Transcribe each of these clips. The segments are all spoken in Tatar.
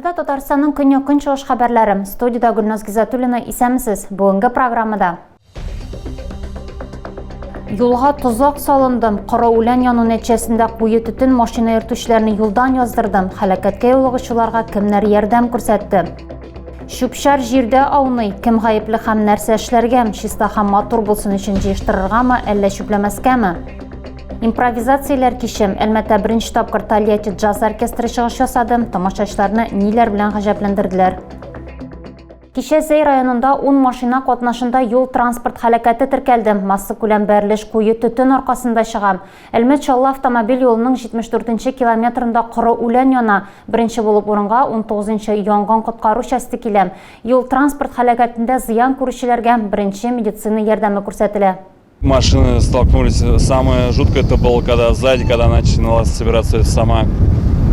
Эфирда Татарстанның көньяк-көнчыгыш хәбәрләре. Студияда Гөлназ Гизатуллина, исәмсез. Бүгенге программада. Юлга тозак салындым. Кара үлән яну нәтиҗәсендә куе төтен машина йөртүчеләрне юлдан яздырдым. Һәлакәткә юлыгучыларга кемнәр ярдәм күрсәтте? Шүпшәр җирдә ауный. Кем гаепле һәм нәрсә эшләргә? Чиста һәм матур булсын өчен җыештырыргамы, әллә чүпләмәскәме? Импровизацияләр кичем. Әлмәттә беренче тапкыр Тольятти джаз оркестры чыгыш ясады. Тамашачыларны ниләр белән гаҗәпләндерделәр. Кичә Зәй районында 10 машина катнашында юл транспорт һәлакәте теркәлде. Масса күләм бәрелеш куе төтен аркасында чыга. Әлмәт-Чаллы автомобиль юлының 74-нче километрында коры үлән яна. Беренче булып урынга 19-нчы янгын коткару части килә. Юл транспорт һәлакәтендә зыян күрүчеләргә беренче медицина ярдәме күрсәтелә. Машины столкнулись. Самое жуткое это было, когда сзади, когда начинала собираться сама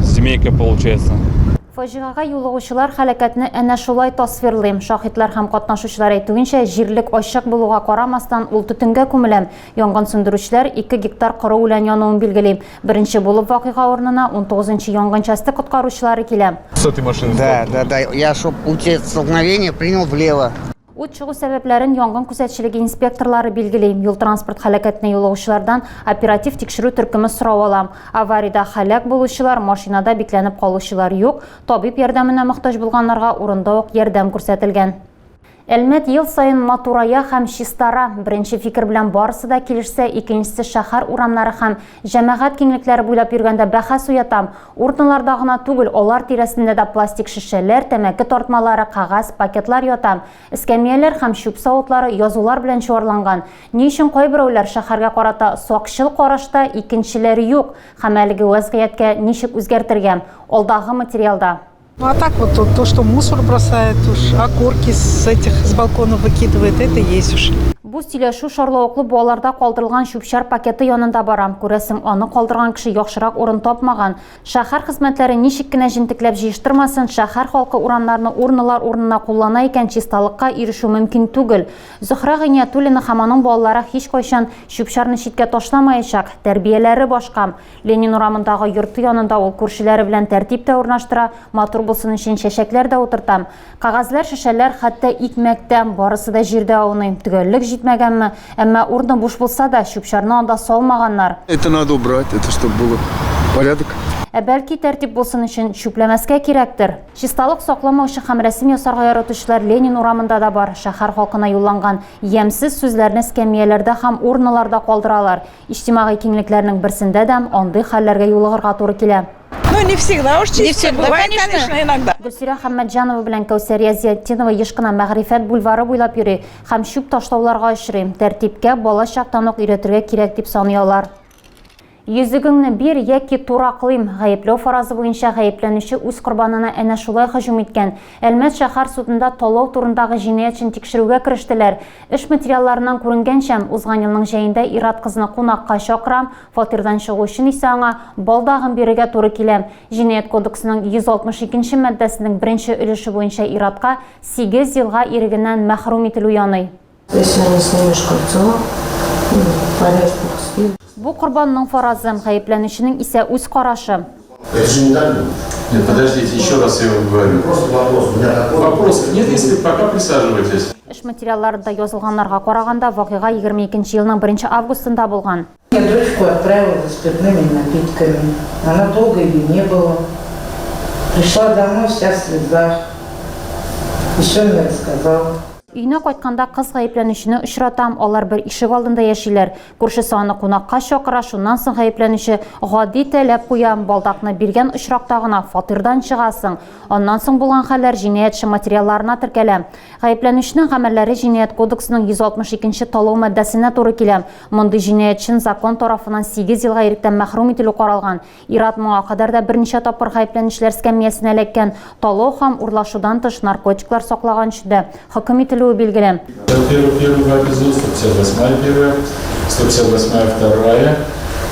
семейка, получается. Фаҗигага юлыгучылар һәлакәтне әнә шулай тасвирлый. Шаһитлар һәм катнашучылар әйтүенчә, җирлек ачык булуга карамастан ул төтенгә күмелә. Янгын сөндерүчеләр 2 гектар коры үлән януын билгели. Беренче булып вакыйга орнына 19-нчы янгын части коткаручылары килә. С этой машины? Да. Я, чтобы уйти от столкновения, принял влево. Ут чыгу сәбәпләрен янгын күзәтчелеге инспекторлары билгели. Юл транспорт һәлакәтенә юлыгучылардан оператив тикшерү төркеме сорау ала. Аварияда һәлак булучылар, машинада бикләнеп калучылар юк. Табиб ярдәменә мохтаҗ булганнарга урында ук ярдәм күрсәтелгән. Әлмәт ел сайын матурая һәм чистара. Беренче фикер белән барысы да килешсә, икенчесе шәһәр урамнары һәм җәмәгать киңлекләре буйлап йөргәндә бәхәс уятам. Урыннарда гына түгел, алар тирәсендә дә пластик шешәләр, тәмәке тартмалары, кагаз, пакетлар ята. Эскәмияләр һәм чүп савытлары язулар белән чуарланган. Ни өчен кайберәүләр шәһәргә карата сакчыл карашта, икенчеләре юк. Һәм әлеге вазгыятькә ничек үзгәртергә? Алдагы материалда. Ну а так вот то, что мусор бросает, уж окурки с балкона выкидывает, это есть уж. Бу сөйләшү шарлавыклы балаларда калдырылган шүпшәр пакеты янында барам. Күрәсең, аны калдырган кеше яхшырак урын тапмаган. Шәһәр хезмәтләре ничек кенә җентекләп җыештырмасын, шәһәр халкы урамнарны урыннар урынына куллана икән, чисталыкка ирешү мөмкин түгел. Зөһрә Гыйниятуллина һәм аның балалары һич кайчан шүпшәрне читкә ташламаячак. Тәрбияләре башка. Ленин урамындагы йорты янында ул күршеләре белән тәртиптә урнаштыра, матур булсын өчен чәчәкләр дә утыртам. Кагазлар, шешәләр, хәтта икмәктә барысы да җирдә ауный. Төгәллек җитмәгәнме, әмма урны буш булса да шүпшәрне анда салмаганнар. Это надо убрать, это чтобы было порядок. Бәлки тәртип булсын өчен шүпләмәскә кирәктер. Чисталык сакламаучы һәм рәсем ясарга яратучылар Ленин урамында да бар. Шәһәр халкына юлланган ямсыз сүзләрне эскәмияләрдә һәм урыннарда калдыралар. Иҗтимагый киңлекләрнең берсендә дә андый хәлләргә юлыгырга туры килә. Ну не всегда уж чисто, бывает, конечно, иногда. Гөлсирә Хәммәтҗанова белән Кәүсәрия Зиятдинова еш кына Мәгърифәт бульвары буйлап йөри һәм чүп ташлауларга очрый. Тәртипкә бала чактан ук өйрәтергә кирәк дип саныйлар. Йөзегеңне бир яки тураклыйм. Гаепләү фаразы буенча гаепләнүче үз корбанына әнә шулай һөҗүм иткән. Әлмәт шәһәр судында талау турындагы җинаятьчен тикшерүгә керештеләр. Эш материалларыннан күренгәнчә, узган елның җәендә Ират кызны кунакка чакыра, фатирдан чыгу өчен исә аңа балдагын бирергә туры килә. Җинаять кодексының 162-нче маддәсенең беренче өлеше буенча Иратка 8 елга ирегеннән мәхрүм ителү яный. Бу корбанның фаразы, гаепләнүченең исә үз карашы. Это же не так? Нет, подождите, еще раз я вам говорю. Просто вопрос. Вопрос. Нет, если пока присаживайтесь. Эш материалларында язылганнарга караганда, вакыйга 22 елның 1 августында булган. Я дочку отправила за спиртными напитками. Она долго ее не было. Пришла домой вся в слезах. И все мне рассказала. Өйнә кайтканда кыз гаепләнүчене очратам, алар бер ишек алдында яшиләр. Күршесе аны кунакка чакыра, шуннан соң гаепләнүче гади таләп куя, балдакны биргән очракта гына фатирдан чыгасың. Аннан соң булган хәлләр җинаятьче материалларына теркәлә. Гаепләнүченең гамәлләре җинаять кодексының 162-нче талау маддәсенә туры килә. Мондый җинаятьчен закон тарафыннан 8 елга иректән мәхрүм итү каралган. Ират моңа кадәр да берничә тапкыр гаепләнүчеләр скамьясенә эләккән, талау һәм урлашудан тыш наркотиклар саклаган чөдә хөкем ителү билгеле. 151 эпизод, 158 первая, 158 вторая.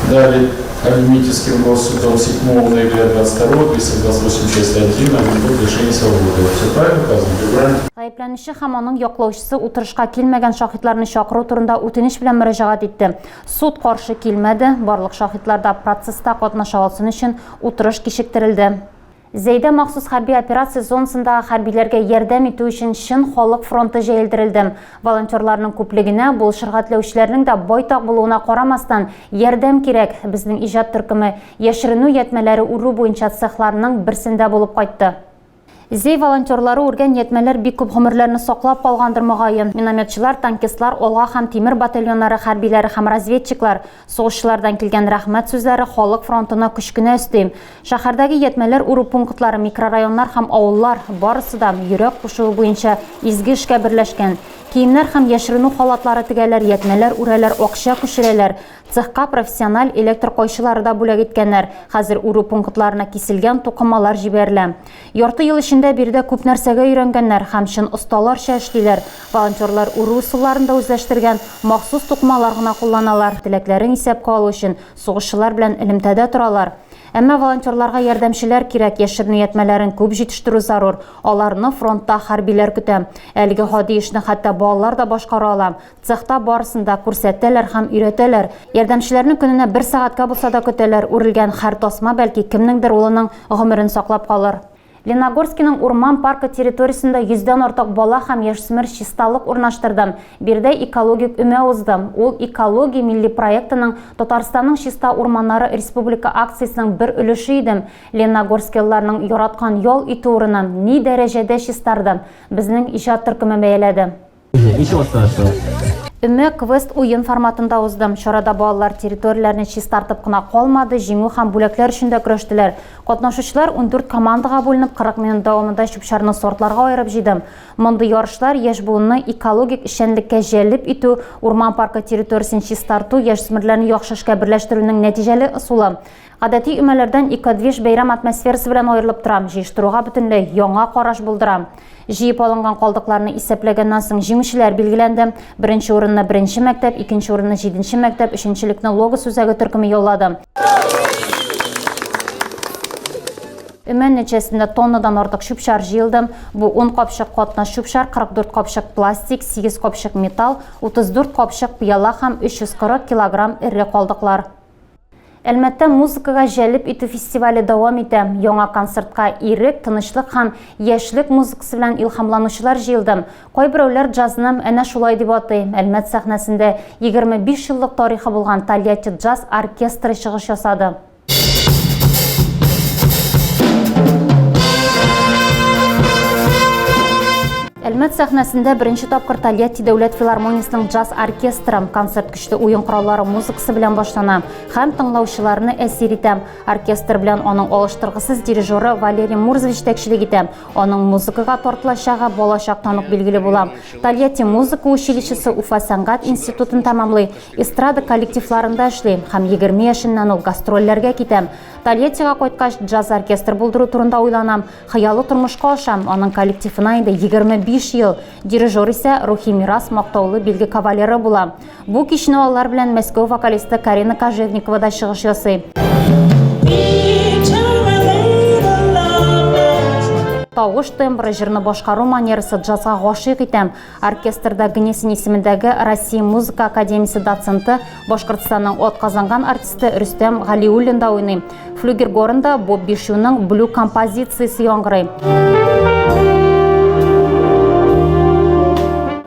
Далее Административным госсудом 7 ноября 22 228 часть 1 на лишение свободы. Все правильно указано? Гаепләнүче һәм аның яклаучысы утырышка килмәгән шаһитларны чакыру турында үтенеч белән мөрәҗәгать итте. Суд каршы килмәде, барлык шаһитлар да процесста катнаша алсын өчен утырыш кичектерелде. Зәйдә махсус хәрби операция зонасындагы хәрбиләргә ярдәм итү өчен Шын халык фронты җәелдерелде. Волонтерларның күплегенә, булышырга теләүчеләрнең дә байтак булуына карамастан, ярдәм кирәк. Безнең иҗат төркеме яшеренү ятмәләре уру буенча цехларның берсендә булып кайтты. Зей волонтерлары үргән ятмәләр бик күп гомерләрне саклап калгандыр мөгаен. Минометчылар, танкистлар, Олга һәм Тимер батальоннары хәрбиләре һәм разведчиклар, сугышчылардан килгән рәхмәт сүзләре халык фронтына көч кенә өсти. Шәһәрдәге ятмәләр уру пунктлары, микрорайоннар һәм авыллар барысы да йөрәк кушуы буенча изге эшкә берләшкән. Киемнәр һәм яшеренү халатлары тегәләр, ятмәләр үрәләр, акча күчерәләр. Цехка профессиональ электр койчылары да бүләк иткәннәр. Хәзер уру пунктларына киселгән тукымалар җибәрелә. Ярты ел эчендә биредә күп нәрсәгә өйрәнгәннәр һәм шын осталарча эшлиләр. Волонтерлар уру усулларын да үзләштергән, махсус тукымалар гына кулланалар. Теләкләрен исәпкә алу өчен сугышчылар белән элемтәдә торалар. Әмма волонтерларга ярдәмчеләр кирәк, яшеренү ятмәләрен күп җитештерү зарур. Аларны фронтта хәрбиләр көтә. Әлеге гади эшне хәтта балалар да башкара ала. Цехта барысында күрсәтәләр һәм өйрәтәләр. Ярдәмчеләрне көненә 1 сәгатькә булса да көтәләр. Үрелгән һәр тасма бәлки кемнеңдер улының гомерен саклап калыр. Леногорскиның урман паркы территориясында 100дән артык бала һәм яшьсмер чисталык урнаштырдым. Бирдә экологик өмә уздым. Ул экология милли проектының Татарстанның чиста урманнары республика акциясының бер өлеше идем. Леногорскияларның яраткан ял итү урынын ни дәрәҗәдә чистардым. Безнең иҗат төркеме бәяләде. Өмә квест уен форматында уздым. Чарада балалар территорияләрне чистартып кына калмады, җиңү һәм бүләкләр өчен дә көрәштеләр. Катнашучылар 14 командага бүленеп 40 минут дәвамында чүп-чарны сортларга аерып җыйдым. Мондый ярышлар яшь буынны экологик эшчәнлеккә җәлеп итү, урман паркы территориясын чистарту, яшьсмерләрне яхшы эшкә берләштерүнең нәтиҗәле ысулы. Гадәти өмәләрдән экодвиж бәйрәм атмосферасы белән аерылып торам, җыештыруга бөтенләй яңа караш булдырам. Җыеп алынган калдыкларны исәпләгәннән соң җиңүчеләр билгеләнде. Беренче урынны 1нче мәктәп, икенче урынны 7нче мәктәп, өченчелекне Логос үзәге төркеме яулады. Өмән нәтиҗәсендә тоннадан артык чүп-чар җыелды. Бу 10 капчык катнаш чүп-чар, 44 капчык пластик, 8 капчык металл, 34 капчык пыяла һәм 340 килограмм эре калдыклар. Әлмәттә музыкага җәлеп итү фестивале дәвам итә. Яңа концертка ирек, тынычлык һәм яшьлек музыкасы белән илһамланучылар җыелды. Кайберәүләр джазны әнә шулай дип атый. Әлмәт сәхнәсендә 25 еллык тарихы булган Тольятти джаз оркестры чыгыш ясады. Әлмәт сәхнәсендә беренче тапкыр Тольятти дәүләт филармониясының джаз оркестры концерт көчле уен кораллары музыкасы белән башлана һәм тыңлаучыларны әсир итә. Оркестр белән аның алыштыргысыз дирижеры Валерий Мурзович тәкъшилек итә. Аның музыкага тартылачагы балачактан ук билгеле була. Тольятти музыка училищесы Уфа сәнгать институтын тәмамлый, эстрада коллективларында эшли һәм 20 яшеннән ул гастрольләргә китә. Тольяттига кайткач джаз оркестр булдыру турында уйланам. Хыялы тормышка ашам. Аның коллективына инде 25 ел. Дирижер исә рухи мирас мактаулы билге кавалеры була. Бу кичне алар белән Мәскәү вокалисты Карина Кожевникова да чыгыш ясый. Тавыш тембры, җырны башкару манерасы джазга гашыйк итәм. Оркестрда Гнесин исемендәге Россия музыка академиясе доценты, Башкортстанның атказанган артисты Рөстәм Галиуллин да уйный. Флюгергорында Боб Бишуның блю композициясе яңгырый.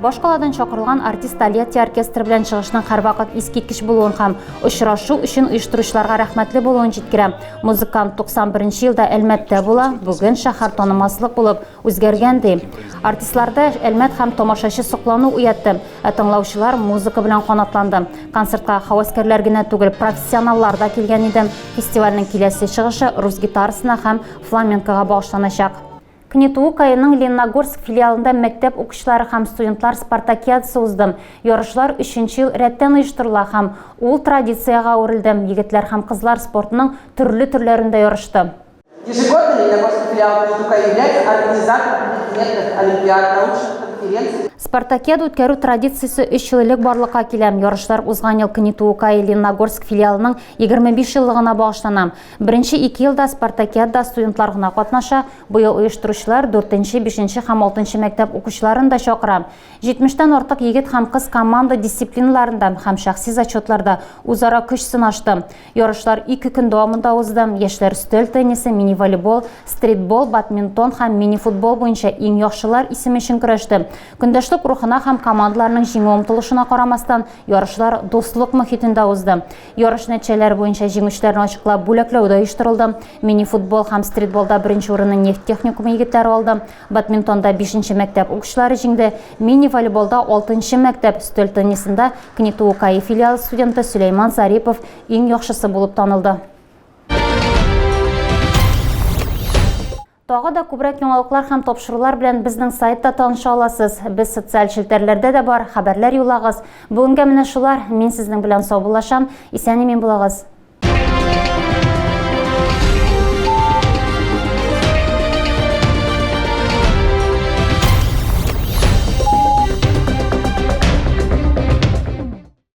Башкаладан чакырылган артист Тольятти оркестры белән чыгышның һәрвакыт искиткеч булуын һәм очрашу өчен оештыручыларга рәхмәтле булуын җиткерәм. Музыкант 91 елда Әлмәттә була, бүген шәһәр танымаслык булып үзгәргән ди. Артистларда Әлмәт һәм тамашачы соклану уятты, ә тыңлаучылар музыка белән канатланды. Концертка хаваскерләр генә түгел, профессионаллар да килгән иде. Фестивальнең киләсе чыгышы рус гитарасына һәм фламенкога багышланачак. Кнетуукайның Леногорск филиалында мәктәп укучылары һәм студентлар спартакиадасы узды. Ярышлар 3нче ел рәттән оештырыла һәм ул традицияга әверелде. Егетләр һәм кызлар спортының төрле төрләрендә ярышты. Ежегодно Леногорский филиал Кнетуукай является организатором международных олимпиад, научных конференций. Спартакиада үткәрү традициясы 3 ел элек барлыкка килә. Ярышлар узган ел КНИТУ-УК Лениногорск филиалының 25 еллыгына багышлана. Беренче 2 елда Спартакиада студентлар гына катнаша. Быел оештыручылар 4-нче, 5-нче һәм 6-нчы мәктәп укучыларын да чакыра. 70тән артык егет һәм кыз команда дисциплиналарында һәм шәхси зачетларда үзара көч сынашты. Ярышлар 2 көн дәвамында узды. Яшьләр өстәл теннисы, мини-волейбол, стритбол, бадминтон һәм мини-футбол буенча иң яхшылар исеме өчен көрәште. Көндәшлек рухына һәм командаларның җиңү омтылышына карамастан, ярышлар дуслык мөхитендә узды. Ярыш нәтиҗәләре буенча җиңүчеләрне ачыклап бүләкләү дә оештырылды. Мини-футбол һәм стритболда беренче урынны нефть техникумы егетләре алды. Бадминтонда 5-нче мәктәп укучылары җиңде. Мини-волейболда 6-нчы мәктәп, өстәл теннисында КНИТУ-УК филиалы студенты Сөләйман Зарипов иң яхшысы булып танылды. Тагы да күбрәк яңалыклар һәм тапшырулар белән безнең сайтта таныша аласыз. Без социаль челтәрләрдә дә бар, хәбәрләр юллагыз. Бүгенгә менә шулар. Мин сезнең белән саубуллашам. Исән-имин булыгыз.